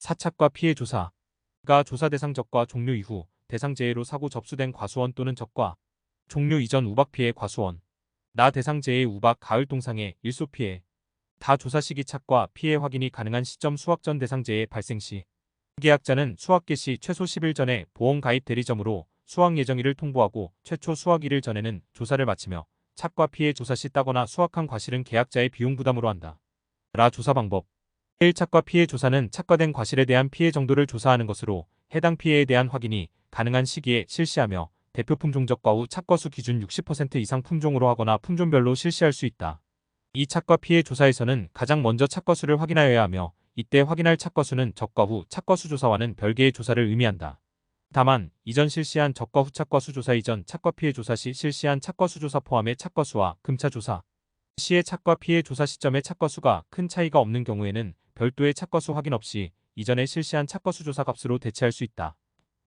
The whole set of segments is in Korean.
사착과 피해 조사가 조사 대상 적과 종료 이후 대상재해로 사고 접수된 과수원 또는 적과 종료 이전 우박 피해 과수원 나 대상재해 우박 가을 동상해 일소 피해 다 조사 시기 착과 피해 확인이 가능한 시점 수확 전 대상재해 발생 시 계약자는 수확 개시 최소 10일 전에 보험 가입 대리점으로 수확 예정일을 통보하고 최초 수확일을 전에는 조사를 마치며 착과 피해 조사 시 따거나 수확한 과실은 계약자의 비용 부담으로 한다. 조사 방법 1. 착과 피해 조사는 착과된 과실에 대한 피해 정도를 조사하는 것으로 해당 피해에 대한 확인이 가능한 시기에 실시하며 대표 품종 적과 후 착과수 기준 60% 이상 품종으로 하거나 품종별로 실시할 수 있다. 이 착과 피해 조사에서는 가장 먼저 착과수를 확인하여야 하며 이때 확인할 착과수는 적과 후 착과수 조사와는 별개의 조사를 의미한다. 다만 이전 실시한 적과 후 착과수 조사 이전 착과 피해 조사 시 실시한 착과수 조사 포함의 착과수와 금차 조사 시의 착과 피해 조사 시점의 착과수가 큰 차이가 없는 경우에는 별도의 착과수 확인 없이 이전에 실시한 착과수 조사 값으로 대체할 수 있다.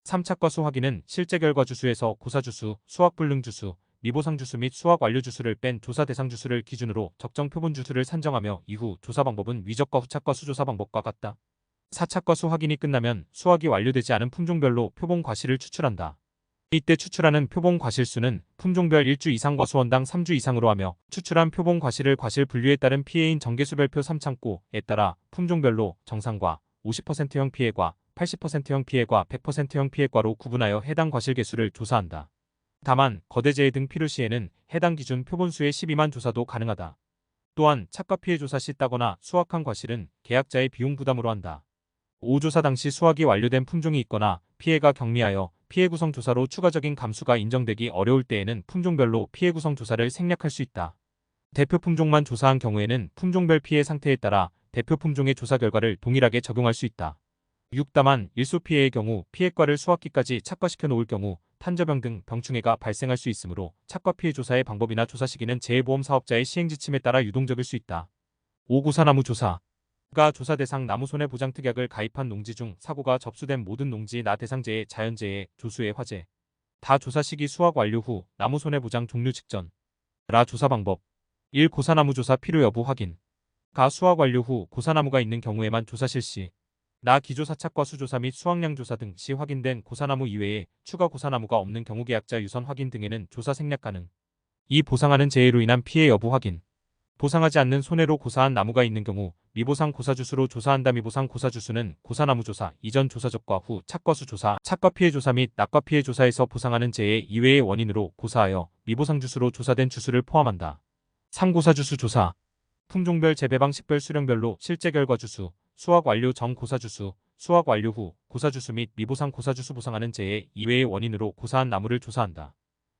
3. 착과수 확인은 실제 결과 주수에서 고사 주수, 수확 불능 주수, 미보상 주수 및 수확 완료 주수를 뺀 조사 대상 주수를 기준으로 적정 표본 주수를 산정하며 이후 조사 방법은 위적과 후착과수 조사 방법과 같다. 4. 착과수 확인이 끝나면 수확이 완료되지 않은 품종별로 표본 과실을 추출한다. 이때 추출하는 표본 과실수는 품종별 1주 이상 과수원당 3주 이상으로 하며 추출한 표본 과실을 과실 분류에 따른 피해인 정계수별표 3창고에 따라 품종별로 정상과 50%형 피해과 80%형 피해과 100%형 피해과로 구분하여 해당 과실 개수를 조사한다. 다만 거대재해 등 필요 시에는 해당 기준 표본수의 12만 조사도 가능하다. 또한 착과 피해 조사 시 따거나 수확한 과실은 계약자의 비용 부담으로 한다. 5. 조사 당시 수확이 완료된 품종이 있거나 피해가 경미하여 피해 구성 조사로 추가적인 감수가 인정되기 어려울 때에는 품종별로 피해 구성 조사를 생략할 수 있다. 대표 품종만 조사한 경우에는 품종별 피해 상태에 따라 대표 품종의 조사 결과를 동일하게 적용할 수 있다. 6. 다만 일소 피해의 경우 피해과를 수확기까지 착과시켜 놓을 경우 탄저병 등 병충해가 발생할 수 있으므로 착과 피해 조사의 방법이나 조사 시기는 재해보험 사업자의 시행지침에 따라 유동적일 수 있다. 5. 고사나무 조사 가 조사 대상 나무 손해보장특약을 가입한 농지 중 사고가 접수된 모든 농지 나 대상재해, 자연재해, 조수의 화재 다 조사 시기 수확 완료 후 나무 손해보장 종료 직전 조사 방법 1. 고사나무 조사 필요 여부 확인 가 수확 완료 후 고사나무가 있는 경우에만 조사 실시 기조사 착과 수조사 및 수확량 조사 등 시 확인된 고사나무 이외에 추가 고사나무가 없는 경우 계약자 유선 확인 등에는 조사 생략 가능 2. 보상하는 재해로 인한 피해 여부 확인 보상하지 않는 손해로 고사한 나무가 있는 경우 미보상 고사주수로 조사한다. 미보상 고사주수는 고사나무 조사, 이전 조사적과 후 착과수 조사, 착과 피해 조사 및 낙과 피해 조사에서 보상하는 재해 이외의 원인으로 고사하여 미보상 주수로 조사된 주수를 포함한다. 3. 고사주수 조사 품종별 재배 방식별 수령별로 실제 결과 주수, 수확 완료 전 고사주수, 수확 완료 후 고사주수 및 미보상 고사주수 보상하는 재해 이외의 원인으로 고사한 나무를 조사한다.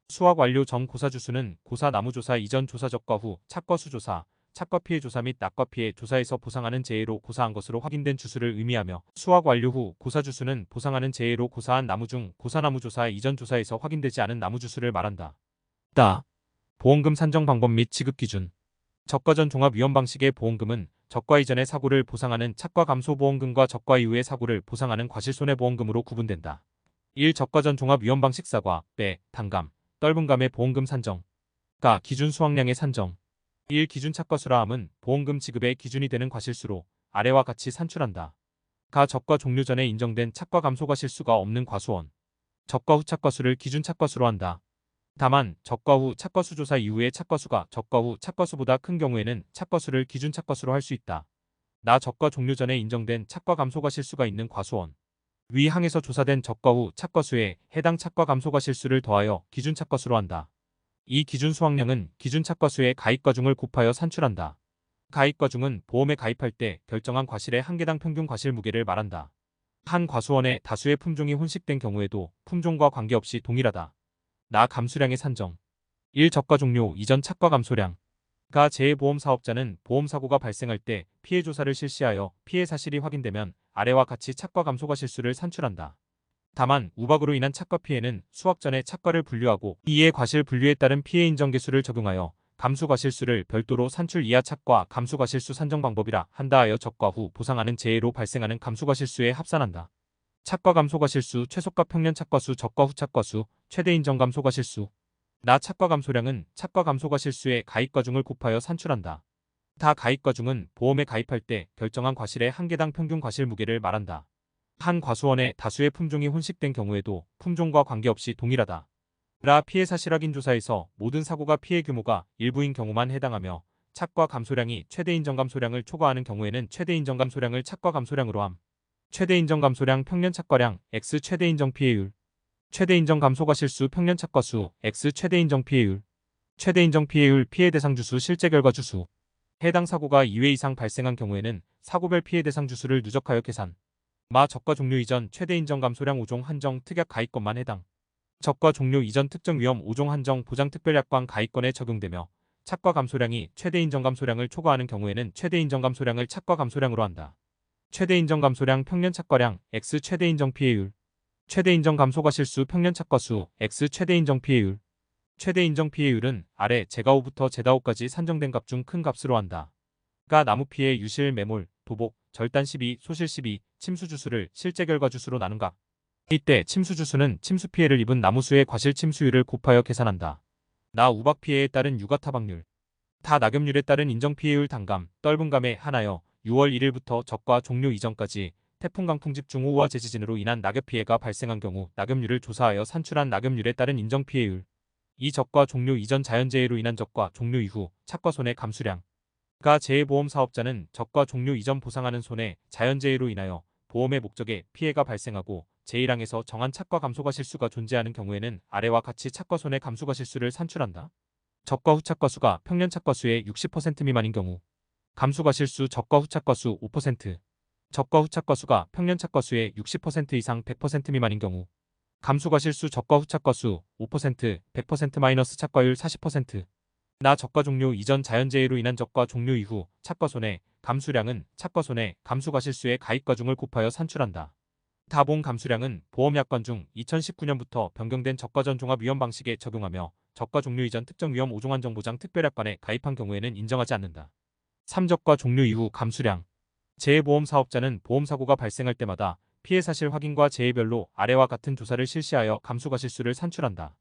수확 완료 전 고사주수는 고사나무 조사 이전 조사적과 후 착과수 조사, 착과 피해 조사 및 낙과 피해 조사에서 보상하는 재해로 고사한 것으로 확인된 주수를 의미하며 수확 완료 후 고사주수는 보상하는 재해로 고사한 나무 중 고사나무 조사 이전 조사에서 확인되지 않은 나무 주수를 말한다. 보험금 산정 방법 및 지급 기준 적과 전 종합 위험 방식의 보험금은 적과 이전의 사고를 보상하는 착과 감소 보험금과 적과 이후의 사고를 보상하는 과실손해보험금으로 구분된다. 1. 적과 전 종합 위험 방식 사과, 배, 단감, 떫은감의 보험금 산정 기준 수확량의 산정 1. 기준 착과수라 함은 보험금 지급의 기준이 되는 과실수로 아래와 같이 산출한다. 적과 종료 전에 인정된 착과 감소 과실수가 없는 과수원 적과 후 착과수를 기준 착과수로 한다. 다만 적과 후 착과수 조사 이후의 착과수가 적과 후 착과수보다 큰 경우에는 착과수를 기준 착과수로 할 수 있다. 적과 종료 전에 인정된 착과 감소 과실수가 있는 과수원 위 항에서 조사된 적과 후 착과수에 해당 착과 감소 과실수를 더하여 기준 착과수로 한다. 이 기준 수확량은 기준 착과수의 가입과중을 곱하여 산출한다. 가입과중은 보험에 가입할 때 결정한 과실의 한 개당 평균 과실 무게를 말한다. 한 과수원에 다수의 품종이 혼식된 경우에도 품종과 관계없이 동일하다. 감수량의 산정 1. 적과 종료 이전 착과 감소량 재해보험 사업자는 보험사고가 발생할 때 피해 조사를 실시하여 피해 사실이 확인되면 아래와 같이 착과 감소 과실수를 산출한다. 다만 우박으로 인한 착과 피해는 수확 전에 착과를 분류하고 이에 과실 분류에 따른 피해 인정 계수를 적용하여 감수 과실수를 별도로 산출 이하 착과 감수 과실수 산정 방법이라 한다 하여 적과 후 보상하는 재해로 발생하는 감수 과실수에 합산한다. 착과 감소 과실수 최소가 평년 착과수 적과 후 착과수 최대 인정 감소 과실수 착과 감소량은 착과 감소 과실수의 가입과중을 곱하여 산출한다. 다 가입과중은 보험에 가입할 때 결정한 과실의 한 개당 평균 과실 무게를 말한다. 한 과수원에 다수의 품종이 혼식된 경우에도 품종과 관계없이 동일하다. 라 피해 사실 확인 조사에서 모든 사고가 피해 규모가 일부인 경우만 해당하며 착과 감소량이 최대 인정 감소량을 초과하는 경우에는 최대 인정 감소량을 착과 감소량으로 함. 최대 인정 감소량 평년 착과량 x 최대 인정 피해율. 최대 인정 감소가 실수 평년 착과수 x 최대 인정 피해율. 최대 인정 피해율 피해 대상 주수 실제 결과 주수. 해당 사고가 2회 이상 발생한 경우에는 사고별 피해 대상 주수를 누적하여 계산. 적과 종료 이전 최대 인정 감소량 5종 한정 특약 가입권만 해당. 적과 종료 이전 특정 위험 5종 한정 보장 특별약관 가입권에 적용되며 착과 감소량이 최대 인정 감소량을 초과하는 경우에는 최대 인정 감소량을 착과 감소량으로 한다. 최대 인정 감소량 평년 착과량 x 최대 인정 피해율. 최대 인정 감소가 실수 평년 착과수 x 최대 인정 피해율. 최대 인정 피해율은 아래 제가 5부터 제다 5까지 산정된 값 중 큰 값으로 한다. 가 나무 피해 유실 매몰, 도복, 절단 12, 소실 12, 침수 주수를 실제 결과 주수로 나눈 값. 이때 침수 주수는 침수 피해를 입은 나무 수의 과실 침수율을 곱하여 계산한다. 나 우박 피해에 따른 유가 타박률. 다 낙엽률에 따른 인정 피해율 단감, 떨분감에 한하여 6월 1일부터 적과 종료 이전까지 태풍 강풍 집중 호우와 재지진으로 인한 낙엽 피해가 발생한 경우 낙엽률을 조사하여 산출한 낙엽률에 따른 인정 피해율. 이 적과 종료 이전 자연재해로 인한 적과 종료 이후 착과 손해 감수량. 가 재해보험 사업자는 적과 종료 이전 보상하는 손해, 자연재해로 인하여 보험의 목적에 피해가 발생하고 제1항에서 정한 착과 감소가 실수가 존재하는 경우에는 아래와 같이 착과 손해 감수가 실수를 산출한다. 적과 후 착과수가 평년 착과수의 60% 미만인 경우 감수가 실수 적과 후 착과수 5%, 적과 후 착과수가 평년 착과수의 60% 이상 100% 미만인 경우 감수가 실수 적과 후 착과수 5%, 100% 마이너스 착과율 40%. 나 적과 종료 이전 자연재해로 인한 적과 종료 이후 착과 손해, 감수량은 착과 손해, 감수가 실수의 가입과중을 곱하여 산출한다. 다보험 감수량은 보험약관 중 2019년부터 변경된 적과전 종합위험 방식에 적용하며 적과 종료 이전 특정 위험 5종 한정보장 특별약관에 가입한 경우에는 인정하지 않는다. 3적과 종료 이후 감수량. 재해보험 사업자는 보험사고가 발생할 때마다 피해 사실 확인과 재해별로 아래와 같은 조사를 실시하여 감수가 실수를 산출한다.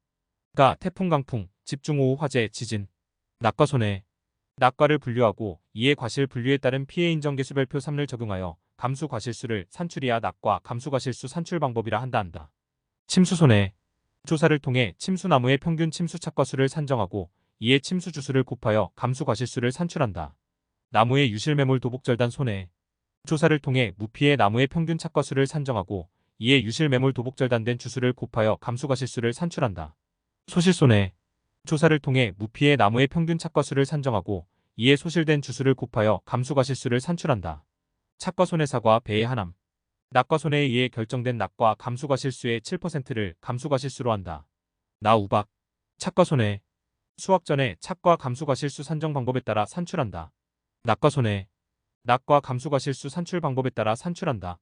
가 태풍 강풍, 집중호우 화재, 지진. 낙과 손해. 낙과를 분류하고 이에 과실 분류에 따른 피해 인정 개수별표 3를 적용하여 감수 과실수를 산출이야 낙과 감수 과실수 산출 방법이라 한다. 침수 손해. 조사를 통해 침수나무의 평균 침수 착과수를 산정하고 이에 침수 주수를 곱하여 감수 과실수를 산출한다. 나무의 유실매몰 도복절단 손해. 조사를 통해 무피해 나무의 평균 착과수를 산정하고 이에 유실매몰 도복절단된 주수를 곱하여 감수 과실수를 산출한다. 소실손해. 조사를 통해 무피해 나무의 평균 착과수를 산정하고 이에 소실된 주수를 곱하여 감수과실수를 산출한다. 착과손해사과 배의 하남. 낙과손해에 의해 결정된 낙과 감수과실수의 7%를 감수과실수로 한다. 나 우박. 착과손해. 수확 전에 착과 감수과실수 산정 방법에 따라 산출한다. 낙과손해. 낙과 감수과실수 산출 방법에 따라 산출한다.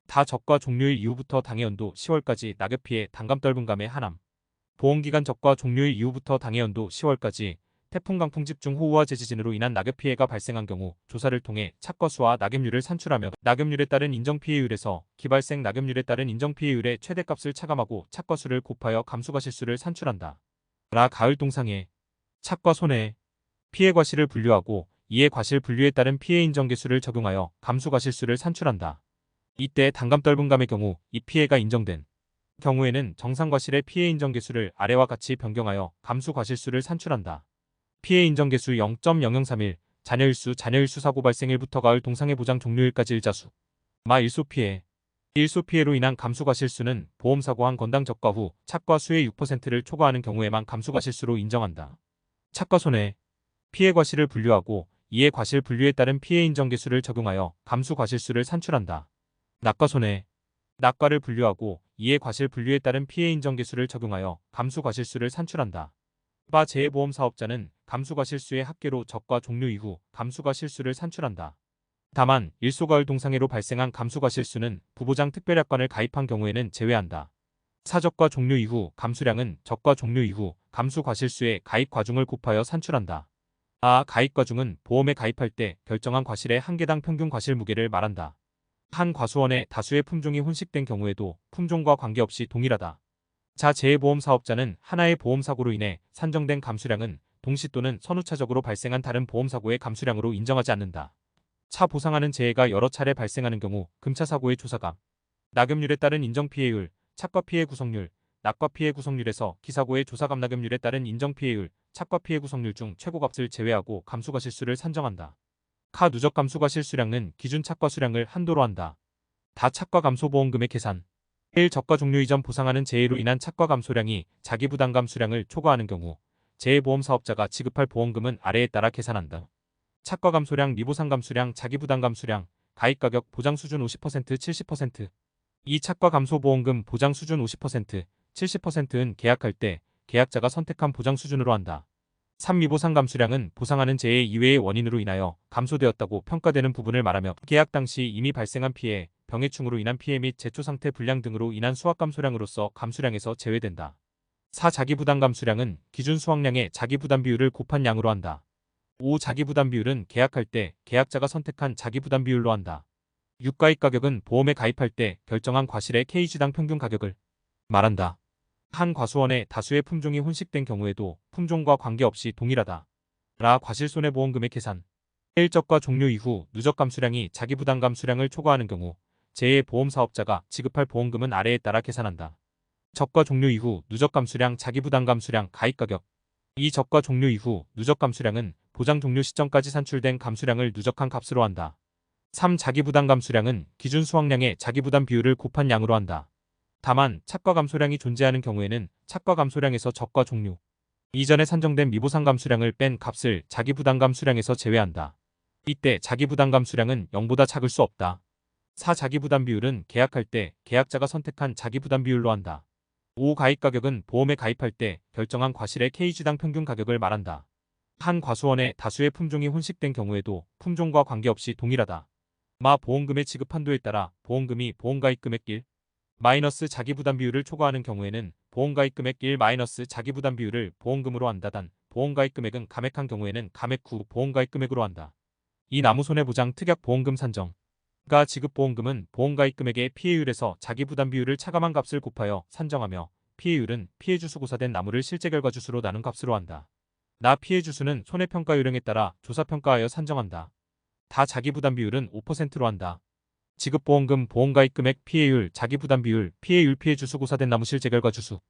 다 적과 종료일 이후부터 당해연도 10월까지 낙엽 피해 단감떨분감의 하남. 보험기간 적과 종료일 이후부터 당해연도 10월까지 태풍 강풍 집중 호우와 재지진으로 인한 낙엽 피해가 발생한 경우 조사를 통해 착과수와 낙엽률을 산출하며 낙엽률에 따른 인정피해율에서 기발생 낙엽률에 따른 인정피해율의 최대값을 차감하고 착과수를 곱하여 감수과실수를 산출한다. 라 가을 동상해. 착과 손해. 피해 과실을 분류하고 이에 과실 분류에 따른 피해 인정계수를 적용하여 감수과실수를 산출한다. 이때 단감떨분감의 경우 이 피해가 인정된 경우에는 정상과실의 피해 인정계수를 아래와 같이 변경하여 감수과실수를 산출한다. 피해 인정계수 0.0031, 잔여일수 사고 발생일부터 가을 동상해 보장 종료일까지 일자수. 일소 피해. 일소 피해로 인한 감수과실수는 보험사고 한 건당 적과 후 착과 수의 6%를 초과하는 경우에만 감수과실수로 인정한다. 착과 손해. 피해 과실을 분류하고 이에 과실 분류에 따른 피해 인정계수를 적용하여 감수과실수를 산출한다. 낙과 손해. 낙과를 분류하고 이에 과실 분류에 따른 피해 인정계수를 적용하여 감수과실수를 산출한다. 바 재해보험 사업자는 감수과실수의 합계로 적과 종료 이후 감수과실수를 산출한다. 다만 일소가을 동상해로 발생한 감수과실수는 부보장 특별약관을 가입한 경우에는 제외한다. 사적과 종료 이후 감수량은 적과 종료 이후 감수과실수의 가입 과중을 곱하여 산출한다. 가입 과중은 보험에 가입할 때 결정한 과실의 한 개당 평균 과실 무게를 말한다. 한 과수원에 다수의 품종이 혼식된 경우에도 품종과 관계없이 동일하다. 재해보험 사업자는 하나의 보험사고로 인해 산정된 감수량은 동시 또는 선후차적으로 발생한 다른 보험사고의 감수량으로 인정하지 않는다. 차 보상하는 재해가 여러 차례 발생하는 경우 금차 사고의 조사감, 나금률에 따른 인정피해율, 착과 피해 구성률, 낙과 피해 구성률에서 기사고의 조사감 나금률에 따른 인정피해율, 착과 피해 구성률 중 최고값을 제외하고 감수과실수를 산정한다. 카 누적 감수과실수량은 기준 착과수량을 한도로 한다. 다 착과감소보험금의 계산 1. 저가 종료 이전 보상하는 재해로 인한 착과감소량이 자기부담감수량을 초과하는 경우 재해보험사업자가 지급할 보험금은 아래에 따라 계산한다. 착과감소량 미보상감수량 자기부담감수량 가입가격 보장수준 50% 70% 2. 착과감소보험금 보장수준 50% 70%는 계약할 때 계약자가 선택한 보장수준으로 한다. 3. 미보상감수량은 보상하는 재해 이외의 원인으로 인하여 감소되었다고 평가되는 부분을 말하며 계약 당시 이미 발생한 피해, 병해충으로 인한 피해 및 제초상태 불량 등으로 인한 수확감소량으로서 감수량에서 제외된다. 4. 자기부담감수량은 기준 수확량의 자기부담 비율을 곱한 양으로 한다. 5. 자기부담 비율은 계약할 때 계약자가 선택한 자기부담 비율로 한다. 6. 가입가격은 보험에 가입할 때 결정한 과실의 KG당 평균 가격을 말한다. 한 과수원에 다수의 품종이 혼식된 경우에도 품종과 관계없이 동일하다. 라 과실손해보험금의 계산 1. 저가 종료 이후 누적 감수량이 자기부담 감수량을 초과하는 경우 재해보험사업자가 지급할 보험금은 아래에 따라 계산한다. 저가 종료 이후 누적 감수량 자기부담 감수량 가입가격 2. 저가 종료 이후 누적 감수량은 보장 종료 시점까지 산출된 감수량을 누적한 값으로 한다. 3. 자기부담 감수량은 기준 수확량의 자기부담 비율을 곱한 양으로 한다. 다만 착과 감소량이 존재하는 경우에는 착과 감소량에서 저가 종료 이전에 산정된 미보상 감수량을 뺀 값을 자기부담 감수량에서 제외한다. 이때 자기부담 감수량은 0보다 작을 수 없다. 4. 자기부담 비율은 계약할 때 계약자가 선택한 자기부담 비율로 한다. 5. 가입가격은 보험에 가입할 때 결정한 과실의 KG당 평균 가격을 말한다. 한 과수원에 다수의 품종이 혼식된 경우에도 품종과 관계없이 동일하다. 마 보험금의 지급 한도에 따라 보험금이 보험가입금액 1 마이너스 자기부담 비율을 초과하는 경우에는 보험가입금액 1 마이너스 자기부담 비율을 보험금으로 한다. 단 보험가입금액은 감액한 경우에는 감액 후 보험가입금액으로 한다. 이 나무손해보장 특약보험금 산정 가 지급보험금은 보험가입금액의 피해율에서 자기부담 비율을 차감한 값을 곱하여 산정하며 피해율은 피해주수고사된 나무를 실제결과주수로 나눈 값으로 한다. 나 피해주수는 손해평가 요령에 따라 조사평가하여 산정한다. 다 자기부담 비율은 5%로 한다. 지급보험금 보험가입금액 피해율 자기부담 비율 피해율 피해주수고사된 나무 실제결과주수